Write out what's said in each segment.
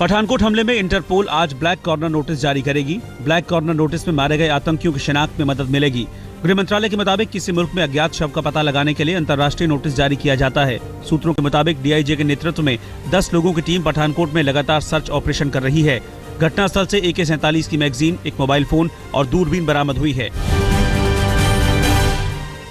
पठानकोट हमले में इंटरपोल आज ब्लैक कॉर्नर नोटिस जारी करेगी। ब्लैक कॉर्नर नोटिस में मारे गए आतंकियों की शिनाख्त में मदद मिलेगी। गृह मंत्रालय के मुताबिक किसी मुल्क में अज्ञात शव का पता लगाने के लिए अंतर्राष्ट्रीय नोटिस जारी किया जाता है। सूत्रों के मुताबिक डीआईजी के नेतृत्व में 10 लोगों की टीम पठानकोट में लगातार सर्च ऑपरेशन कर रही है। घटनास्थल से AK-47 की मैगजीन, एक मोबाइल फोन और दूरबीन बरामद हुई है।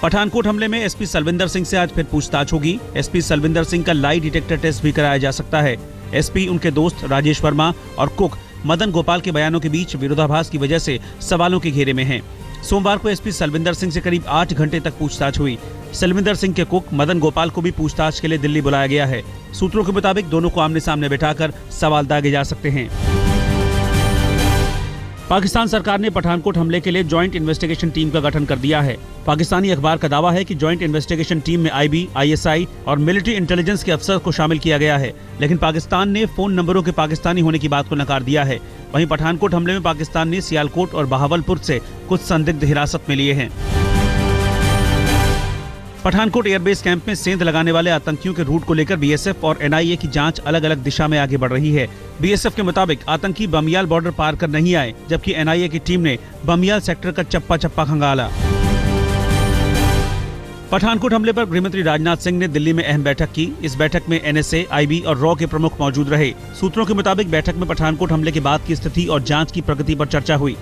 पठानकोट हमले में एसपी सलविंदर सिंह से आज फिर पूछताछ होगी। एसपी सलविंदर सिंह का लाई डिटेक्टर टेस्ट भी कराया जा सकता है। एसपी, उनके दोस्त राजेश वर्मा और कुक मदन गोपाल के बयानों के बीच विरोधाभास की वजह से सवालों के घेरे में हैं। सोमवार को एसपी सलविंदर सिंह से करीब 8 घंटे तक पूछताछ हुई। सलविंदर सिंह के कुक मदन गोपाल को भी पूछताछ के लिए दिल्ली बुलाया गया है। सूत्रों के मुताबिक दोनों को आमने सामने बिठाकर सवाल दागे जा सकते हैं। पाकिस्तान सरकार ने पठानकोट हमले के लिए ज्वाइंट इन्वेस्टिगेशन टीम का गठन कर दिया है। पाकिस्तानी अखबार का दावा है कि ज्वाइंट इन्वेस्टिगेशन टीम में IB, ISI और मिलिट्री इंटेलिजेंस के अफसर को शामिल किया गया है, लेकिन पाकिस्तान ने फोन नंबरों के पाकिस्तानी होने की बात को नकार दिया है। वहीं पठानकोट हमले में पाकिस्तान ने सियालकोट और बहावलपुर से कुछ संदिग्ध हिरासत में लिए हैं। पठानकोट एयरबेस कैंप में सेंध लगाने वाले आतंकियों के रूट को लेकर BSF और NIA की जांच अलग अलग दिशा में आगे बढ़ रही है। BSF के मुताबिक आतंकी बमियाल बॉर्डर पार कर नहीं आए, जबकि NIA की टीम ने बमियाल सेक्टर का चप्पा चप्पा खंगाला। पठानकोट हमले पर गृहमंत्री राजनाथ सिंह ने दिल्ली में अहम बैठक की। इस बैठक में NSA, IB और रॉ के प्रमुख मौजूद रहे। सूत्रों के मुताबिक बैठक में पठानकोट हमले के बाद की स्थिति और जांच की प्रगति पर चर्चा हुई।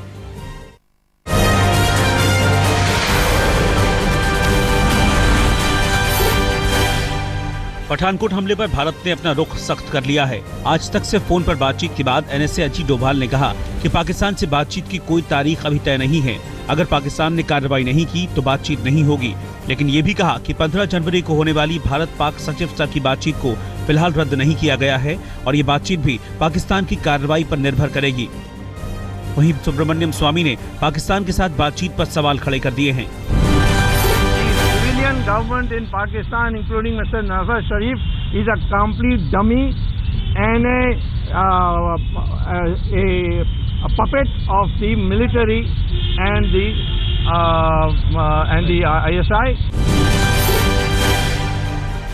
पठानकोट हमले पर भारत ने अपना रुख सख्त कर लिया है। आज तक से फोन पर बातचीत के बाद NSA अजीत डोभाल ने कहा कि पाकिस्तान से बातचीत की कोई तारीख अभी तय नहीं है। अगर पाकिस्तान ने कार्रवाई नहीं की तो बातचीत नहीं होगी। लेकिन ये भी कहा कि 15 जनवरी को होने वाली भारत-पाक सचिव स्तर की बातचीत को फिलहाल रद्द नहीं किया गया है और ये बातचीत भी पाकिस्तान की कार्रवाई पर निर्भर करेगी। वहीं सुब्रमण्यम स्वामी ने पाकिस्तान के साथ बातचीत पर सवाल खड़े कर दिए हैं। Government in Pakistan, including Mr. Nawaz Sharif, is a complete dummy and a puppet of the military and the ISI.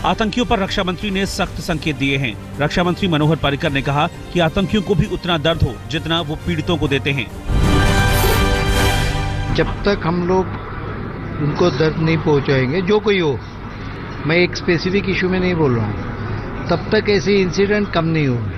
आतंकियों पर रक्षा मंत्री ने सख्त संकेत दिए हैं। रक्षा मंत्री मनोहर पर्रिकर ने कहा कि आतंकियों को भी उतना दर्द हो जितना वो पीड़ितों को देते हैं। जब तक हम लोग उनको दर्द नहीं पहुंचाएंगे, जो कोई हो, मैं एक स्पेसिफिक इशू में नहीं बोल रहा हूं, तब तक ऐसे इंसिडेंट कम नहीं होंगे।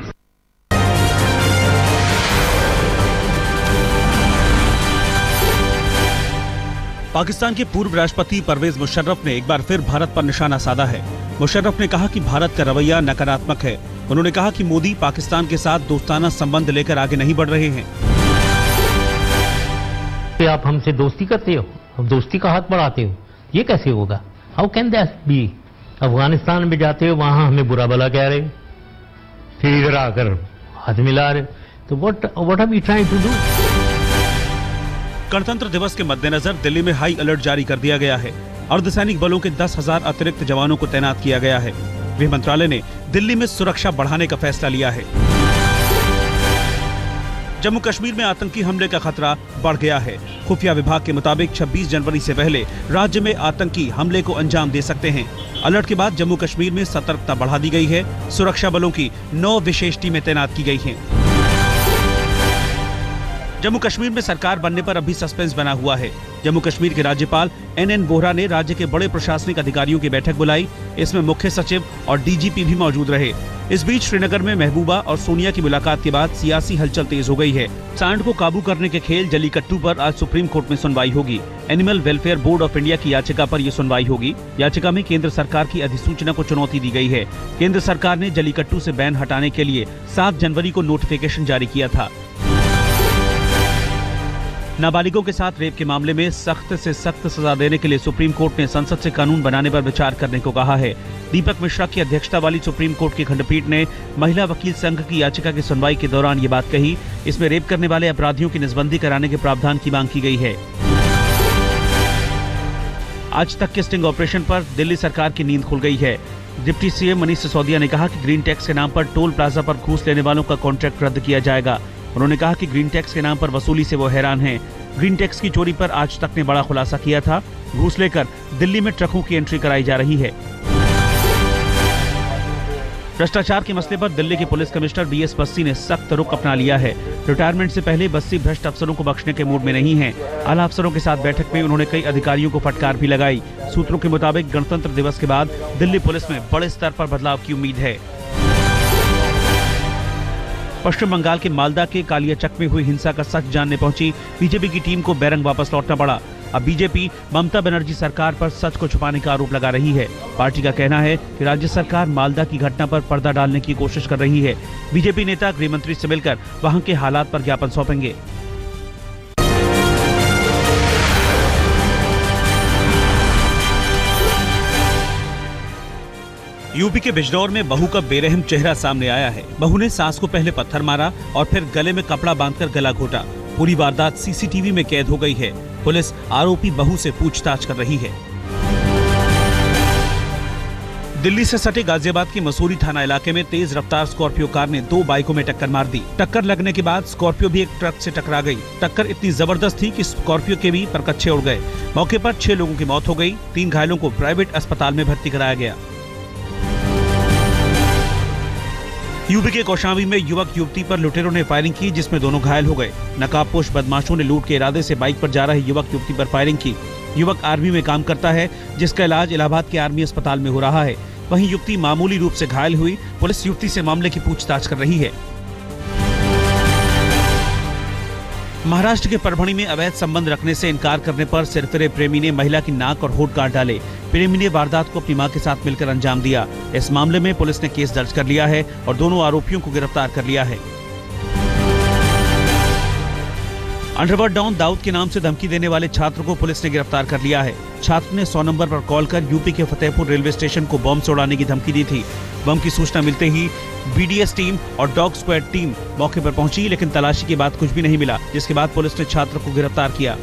पाकिस्तान के पूर्व राष्ट्रपति परवेज मुशर्रफ ने एक बार फिर भारत पर निशाना साधा है। मुशर्रफ ने कहा कि भारत का रवैया नकारात्मक है। उन्होंने कहा कि मोदी पाकिस्तान के साथ दोस्ताना संबंध लेकर आगे नहीं बढ़ रहे हैं। आप हमसे दोस्ती करते हो, दोस्ती का हाथ बढ़ाते हो, ये कैसे होगा? How can that be? Afghanistan में जाते हो, वहां हमें बुरा भला कह रहे हो, फिर इधर आकर हाथ मिला रहे हो, तो what are we trying to do? गणतंत्र दिवस के मद्देनजर दिल्ली में हाई अलर्ट जारी कर दिया गया है। अर्धसैनिक बलों के 10,000 अतिरिक्त जवानों को तैनात किया गया है। गृह मंत्रालय ने दिल्ली में सुरक्षा बढ़ाने का फैसला लिया है। जम्मू कश्मीर में आतंकी हमले का खतरा बढ़ गया है। खुफिया विभाग के मुताबिक 26 जनवरी से पहले राज्य में आतंकी हमले को अंजाम दे सकते हैं। अलर्ट के बाद जम्मू कश्मीर में सतर्कता बढ़ा दी गई है। सुरक्षा बलों की 9 विशेष टीमें तैनात की गई हैं। जम्मू कश्मीर में सरकार बनने पर अभी सस्पेंस बना हुआ है। जम्मू कश्मीर के राज्यपाल NN वोहरा ने राज्य के बड़े प्रशासनिक अधिकारियों की बैठक बुलाई। इसमें मुख्य सचिव और DGP भी मौजूद रहे। इस बीच श्रीनगर में महबूबा और सोनिया की मुलाकात के बाद सियासी हलचल तेज हो गई है। सांड को काबू करने के खेल जलीकट्टू पर आज सुप्रीम कोर्ट में सुनवाई होगी। Animal welfare board of India की याचिका पर यह सुनवाई होगी। याचिका में केंद्र सरकार की अधिसूचना को चुनौती दी गई है। केंद्र सरकार ने जलीकट्टू से बैन हटाने के लिए 7 जनवरी को नोटिफिकेशन जारी किया था। नाबालिगों के साथ रेप के मामले में सख्त से सख्त सजा देने के लिए सुप्रीम कोर्ट ने संसद से कानून बनाने पर विचार करने को कहा है। दीपक मिश्रा की अध्यक्षता वाली सुप्रीम कोर्ट की खंडपीठ ने महिला वकील संघ की याचिका की सुनवाई के दौरान ये बात कही। इसमें रेप करने वाले अपराधियों की नसबंदी कराने के प्रावधान की मांग की गई है। आज तक के स्टिंग ऑपरेशन पर दिल्ली सरकार की नींद खुल गई है। डिप्टी CM मनीष सिसोदिया ने कहा कि ग्रीन टैक्स के नाम पर टोल प्लाजा पर घूस लेने वालों का कॉन्ट्रैक्ट रद्द किया जाएगा। उन्होंने कहा कि ग्रीन टैक्स के नाम पर वसूली से वो हैरान हैं। ग्रीन टैक्स की चोरी पर आज तक ने बड़ा खुलासा किया था। घूस लेकर दिल्ली में ट्रकों की एंट्री कराई जा रही है। भ्रष्टाचार के मसले पर दिल्ली के पुलिस कमिश्नर BS बस्सी ने सख्त रुख अपना लिया है। रिटायरमेंट से पहले बस्सी भ्रष्ट अफसरों को बख्शने के मूड में नहीं हैं। आला अफसरों के साथ बैठक में उन्होंने कई अधिकारियों को फटकार भी लगाई। सूत्रों के मुताबिक गणतंत्र दिवस के बाद दिल्ली पुलिस में बड़े स्तर पर बदलाव की उम्मीद है। पश्चिम बंगाल के मालदा के कालियाचक में हुई हिंसा का सच जानने पहुंची बीजेपी की टीम को बैरंग वापस लौटना पड़ा। अब बीजेपी ममता बनर्जी सरकार पर सच को छुपाने का आरोप लगा रही है। पार्टी का कहना है कि राज्य सरकार मालदा की घटना पर पर्दा डालने की कोशिश कर रही है। बीजेपी नेता गृह मंत्री से मिलकर वहां के हालात पर ज्ञापन सौंपेंगे। यूपी के बिजनौर में बहू का बेरहम चेहरा सामने आया है। बहू ने सास को पहले पत्थर मारा और फिर गले में कपड़ा बांधकर गला घोटा। पूरी वारदात सीसीटीवी में कैद हो गई है। पुलिस आरोपी बहू से पूछताछ कर रही है। दिल्ली से सटे गाजियाबाद की मसूरी थाना इलाके में तेज रफ्तार स्कॉर्पियो कार ने 2 बाइकों में टक्कर मार दी। टक्कर लगने के बाद स्कॉर्पियो भी एक ट्रक से टकरा गई। टक्कर इतनी जबरदस्त थी कि स्कॉर्पियो के भी परकच्चे उड़ गए। मौके पर 6 लोगों की मौत हो गई। 3 घायलों को प्राइवेट अस्पताल में भर्ती कराया गया। यूपी के कौशाम्बी में युवक युवती पर लुटेरों ने फायरिंग की, जिसमें दोनों घायल हो गए। नकाबपोश बदमाशों ने लूट के इरादे से बाइक पर जा रहे युवक युवती पर फायरिंग की। युवक आर्मी में काम करता है, जिसका इलाज इलाहाबाद के आर्मी अस्पताल में हो रहा है। वहीं युवती मामूली रूप से घायल हुई। पुलिस युवती से मामले की पूछताछ कर रही है। महाराष्ट्र के परभणी में अवैध संबंध रखने से इनकार करने पर सिरफिरे प्रेमी ने महिला की नाक और होठ काट डाले। प्रेमी ने वारदात को अपनी मां के साथ मिलकर अंजाम दिया। इस मामले में पुलिस ने केस दर्ज कर लिया है और दोनों आरोपियों को गिरफ्तार कर लिया है। अंडरवर्ल्ड डॉन दाऊद के नाम से धमकी देने वाले छात्र को पुलिस ने गिरफ्तार कर लिया है। छात्र ने 100 नंबर पर कॉल कर यूपी के फतेहपुर रेलवे स्टेशन को बम से उड़ाने की धमकी दी थी। बम की सूचना मिलते ही BDS टीम और डॉग स्क्वाड टीम मौके पर पहुंची, लेकिन तलाशी के बाद कुछ भी नहीं मिला, जिसके बाद पुलिस ने छात्र को गिरफ्तार किया।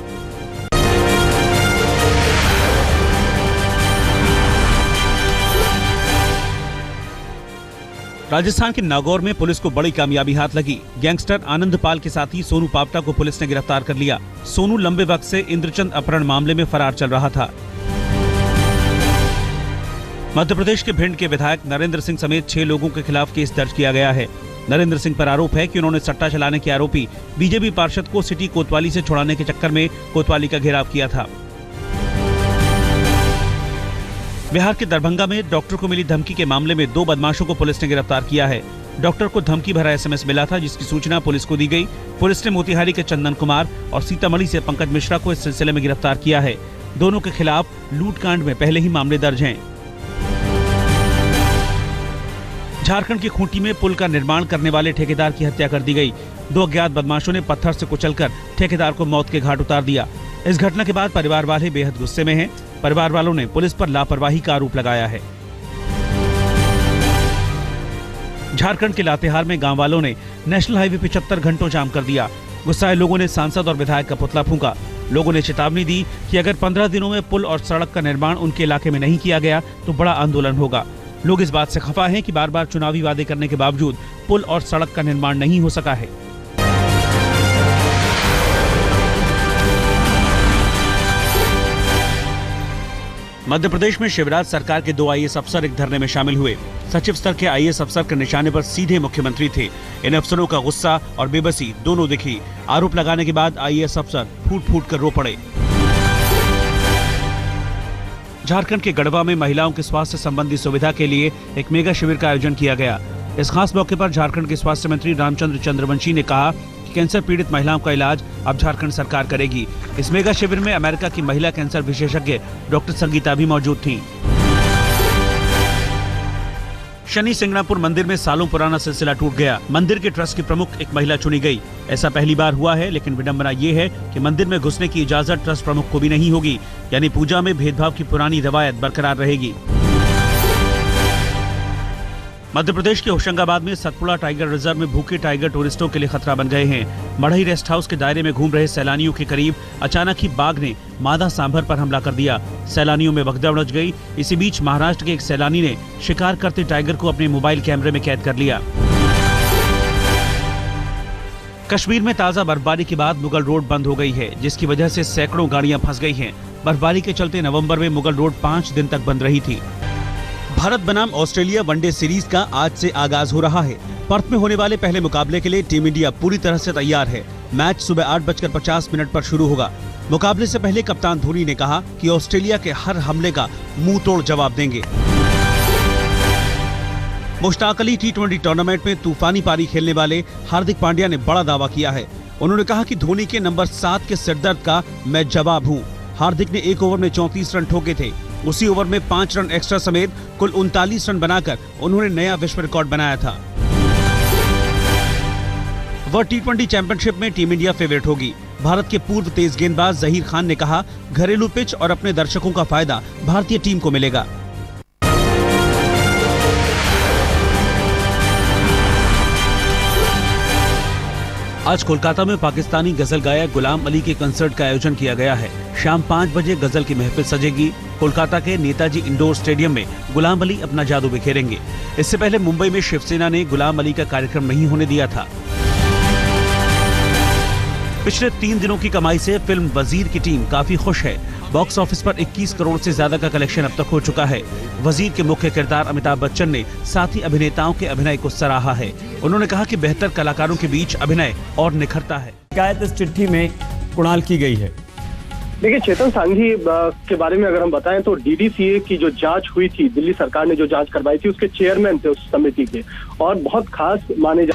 राजस्थान के नागौर में पुलिस को बड़ी कामयाबी हाथ लगी। गैंगस्टर आनंद पाल के साथी सोनू पापटा को पुलिस ने गिरफ्तार कर लिया। सोनू लंबे वक्त से इंद्रचंद अपहरण मामले में फरार चल रहा था। मध्य प्रदेश के भिंड के विधायक नरेंद्र सिंह समेत 6 लोगों के खिलाफ केस दर्ज किया गया है। नरेंद्र सिंह पर आरोप है कि उन्होंने सट्टा चलाने के आरोपी बीजेपी पार्षद को सिटी कोतवाली से छुड़ाने के चक्कर में कोतवाली का घेराव किया था। बिहार के दरभंगा में डॉक्टर को मिली धमकी के मामले में 2 बदमाशों को पुलिस ने गिरफ्तार किया है। डॉक्टर को धमकी भरा SMS मिला था, जिसकी सूचना पुलिस को दी गई। पुलिस ने मोतिहारी के चंदन कुमार और सीतामढ़ी से पंकज मिश्रा को इस सिलसिले में गिरफ्तार किया है। दोनों के खिलाफ लूटकांड में पहले ही मामले दर्ज हैं। झारखंड की खूंटी में पुल का निर्माण करने वाले ठेकेदार की हत्या कर दी गई। 2 अज्ञात बदमाशों ने पत्थर से कुचलकर ठेकेदार को मौत के घाट उतार दिया। इस घटना के बाद परिवार वाले बेहद गुस्से में हैं। परिवार वालों ने पुलिस पर लापरवाही का आरोप लगाया है। झारखंड के लातेहार में गांव वालों ने नेशनल हाईवे 75 घंटों जाम कर दिया। गुस्साए लोगों ने सांसद और विधायक का पुतला फूंका। लोगों ने चेतावनी दी कि अगर 15 दिनों में पुल और सड़क का निर्माण उनके इलाके में नहीं किया गया तो बड़ा आंदोलन होगा। लोग इस बात से खफा हैं कि बार बार चुनावी वादे करने के बावजूद पुल और सड़क का निर्माण नहीं हो सका है। मध्य प्रदेश में शिवराज सरकार के 2 IAS अफसर एक धरने में शामिल हुए। सचिव स्तर के IAS अफसर के निशाने पर सीधे मुख्यमंत्री थे। इन अफसरों का गुस्सा और बेबसी दोनों दिखी। आरोप लगाने के बाद IAS अफसर फूट फूट कर रो पड़े। झारखंड के गढ़वा में महिलाओं के स्वास्थ्य संबंधी सुविधा के लिए एक मेगा शिविर का आयोजन किया गया। इस खास मौके पर झारखंड के स्वास्थ्य मंत्री रामचंद्र चंद्रवंशी ने कहा कि कैंसर पीड़ित महिलाओं का इलाज अब झारखंड सरकार करेगी। इस मेगा शिविर में अमेरिका की महिला कैंसर विशेषज्ञ डॉक्टर संगीता भी मौजूद थीं। शनि सिंगणापुर मंदिर में सालों पुराना सिलसिला टूट गया। मंदिर के ट्रस्ट की प्रमुख एक महिला चुनी गई। ऐसा पहली बार हुआ है, लेकिन विडंबना ये है कि मंदिर में घुसने की इजाजत ट्रस्ट प्रमुख को भी नहीं होगी। यानी पूजा में भेदभाव की पुरानी रवायत बरकरार रहेगी। मध्य प्रदेश के होशंगाबाद में सतपुड़ा टाइगर रिजर्व में भूखे टाइगर टूरिस्टों के लिए खतरा बन गए हैं। मढ़ई रेस्ट हाउस के दायरे में घूम रहे सैलानियों के करीब अचानक ही बाघ ने मादा सांभर पर हमला कर दिया। सैलानियों में भगदड़ मच गई। इसी बीच महाराष्ट्र के एक सैलानी ने शिकार करते टाइगर को अपने मोबाइल कैमरे में कैद कर लिया। कश्मीर में ताजा बर्फबारी के बाद मुगल रोड बंद हो गई है, जिसकी वजह से सैकड़ों गाड़ियां फंस गई हैं। बर्फबारी के चलते नवंबर में मुगल रोड 5 दिन तक बंद रही थी। भारत बनाम ऑस्ट्रेलिया वनडे सीरीज का आज से आगाज हो रहा है। पर्थ में होने वाले पहले मुकाबले के लिए टीम इंडिया पूरी तरह से तैयार है। मैच सुबह 8:50 पर शुरू होगा। मुकाबले से पहले कप्तान धोनी ने कहा कि ऑस्ट्रेलिया के हर हमले का मुंह तोड़ जवाब देंगे। मुश्ताक अली टी20 टूर्नामेंट में तूफानी पारी खेलने वाले हार्दिक पांड्या ने बड़ा दावा किया है। उन्होंने कहा कि धोनी के नंबर 7 के सिरदर्द का मैं जवाब हूं। हार्दिक ने एक ओवर में 34 रन ठोके थे। उसी ओवर में 5 रन एक्स्ट्रा समेत कुल 39 रन बनाकर उन्होंने नया विश्व रिकॉर्ड बनाया था। वह टी20 चैंपियनशिप में टीम इंडिया फेवरेट होगी। भारत के पूर्व तेज गेंदबाज जहीर खान ने कहा, घरेलू पिच और अपने दर्शकों का फायदा भारतीय टीम को मिलेगा। आज कोलकाता में पाकिस्तानी गजल गायक गुलाम अली के कंसर्ट का आयोजन किया गया है। शाम 5 बजे गजल की महफिल सजेगी। कोलकाता के नेताजी इंडोर स्टेडियम में गुलाम अली अपना जादू बिखेरेंगे। इससे पहले मुंबई में शिवसेना ने गुलाम अली का कार्यक्रम नहीं होने दिया था। पिछले 3 दिनों की कमाई से फिल्म वजीर की टीम काफी खुश है। बॉक्स ऑफिस पर 21 करोड़ से ज्यादा का कलेक्शन अब तक हो चुका है। वजीर के मुख्य किरदार अमिताभ बच्चन ने साथी अभिनेताओं के अभिनय को सराहा है। उन्होंने कहा कि बेहतर कलाकारों के बीच अभिनय और निखरता है। शिकायत इस चिट्ठी में कुणाल की गई है। देखिए, चेतन सांघी के बारे में अगर हम बताएं तो डीडीसीए की जो जांच हुई थी, दिल्ली सरकार ने जो जांच करवाई थी, उसके चेयरमैन थे उस समिति के, और बहुत खास माने